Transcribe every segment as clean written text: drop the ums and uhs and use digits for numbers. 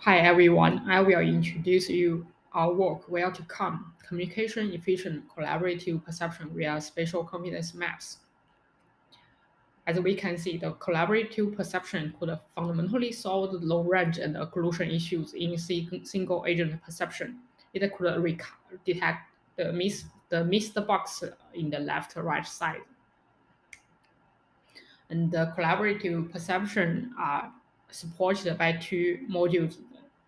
Hi everyone, I will introduce you our work Where2comm, communication efficient collaborative perception via spatial confidence maps. As we can see, the collaborative perception could fundamentally solve the long range and occlusion issues in single agent perception. It could detect the missed box in the left-right side. And the collaborative perception are supported by two modules,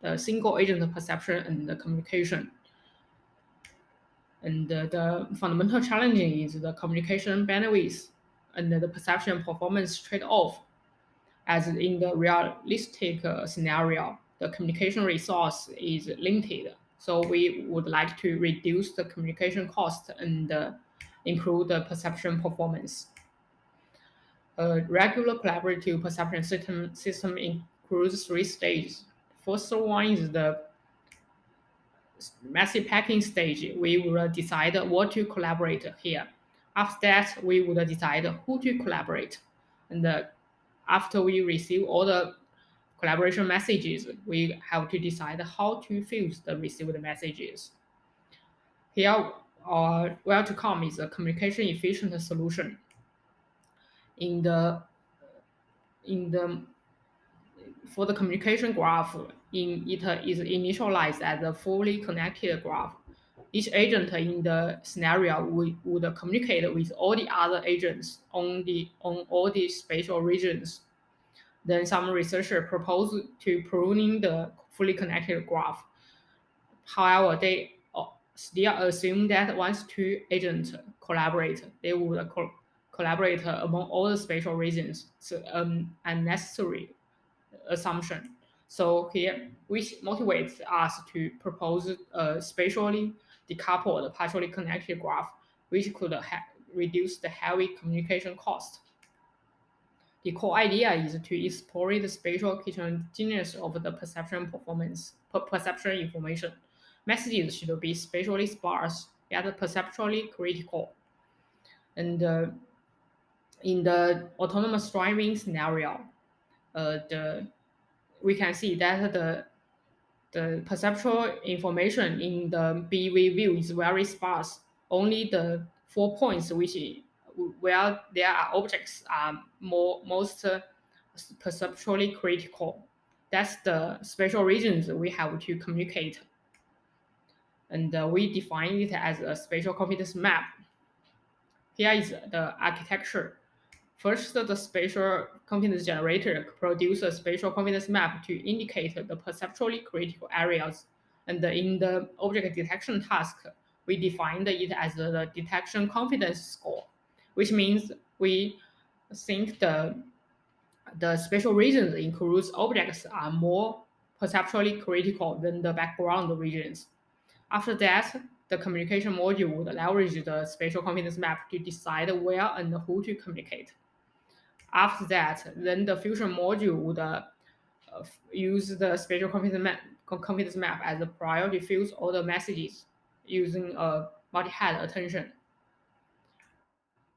the single agent perception and the communication. And the fundamental challenge is the communication bandwidth and the perception performance trade-off. As in the realistic scenario, the communication resource is limited. So we would like to reduce the communication cost and improve the perception performance. A regular collaborative perception system includes three stages. First one is the massive packing stage. We will decide what to collaborate here. After that, we will decide who to collaborate. And after we receive all the collaboration messages, we have to decide how to fuse the received messages. Here, our Where2comm is a communication efficient solution. In the in the For the communication graph, it is initialized as a fully connected graph. Each agent in the scenario would communicate with all the other agents on all the spatial regions. Then some researchers propose to pruning the fully connected graph. However, they still assume that once two agents collaborate, they would collaborate among all the spatial regions. So unnecessary assumption. So here, which motivates us to propose a spatially decoupled, partially connected graph, which could reduce the heavy communication cost. The core idea is to explore the spatial heterogeneous of the perception information. Messages should be spatially sparse, yet perceptually critical. And in the autonomous driving scenario, we can see that the perceptual information in the BV view is very sparse. Only the 4 points where there are objects are most perceptually critical. That's the spatial regions we have to communicate. And we define it as a spatial confidence map. Here is the architecture. First, the spatial confidence generator produces a spatial confidence map to indicate the perceptually critical areas. And in the object detection task, we defined it as the detection confidence score, which means we think the spatial regions includes objects are more perceptually critical than the background regions. After that, the communication module would leverage the spatial confidence map to decide where and who to communicate. After that, then the fusion module would use the spatial confidence map as a priority fuse all the messages using a multi-head attention.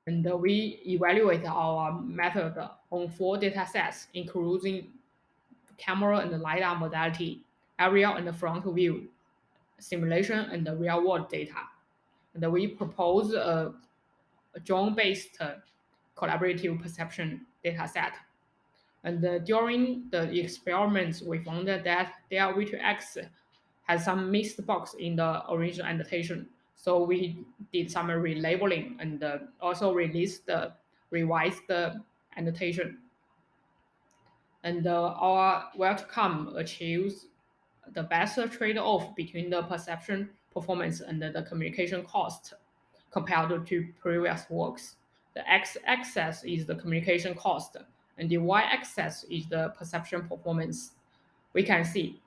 And we evaluate our method on 4 data sets, including camera and LiDAR modality, aerial and front view, simulation, and the real-world data. And we propose a drone-based collaborative perception data set. And during the experiments, we found that their V2X has some missed box in the original annotation. So we did some relabeling and also revised the annotation. And our Where2comm achieves the best trade-off between the perception performance and the communication cost compared to previous works. The x-axis is the communication cost, and the y-axis is the perception performance. We can see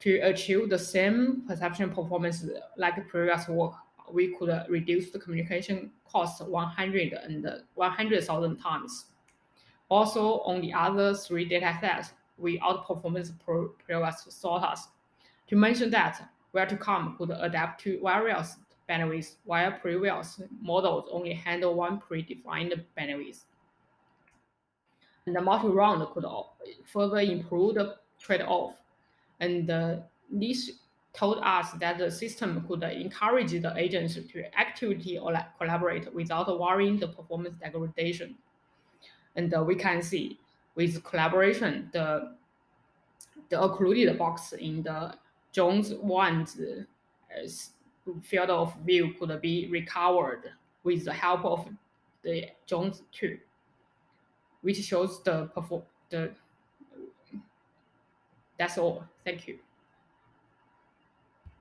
to achieve the same perception performance like previous work, we could reduce the communication cost 100,000 times. Also, on the other 3 data sets, we outperformed the previous sources. To mention that, Where2comm could adapt to various bandwidths, while previous models only handle one predefined bandwidth. And the multi-round could further improve the trade-off. And this told us that the system could encourage the agents to actively collaborate without worrying the performance degradation. And we can see with collaboration, the occluded box in the Jones 1's field of view could be recovered with the help of the Jones 2, which shows the perform the. That's all. Thank you.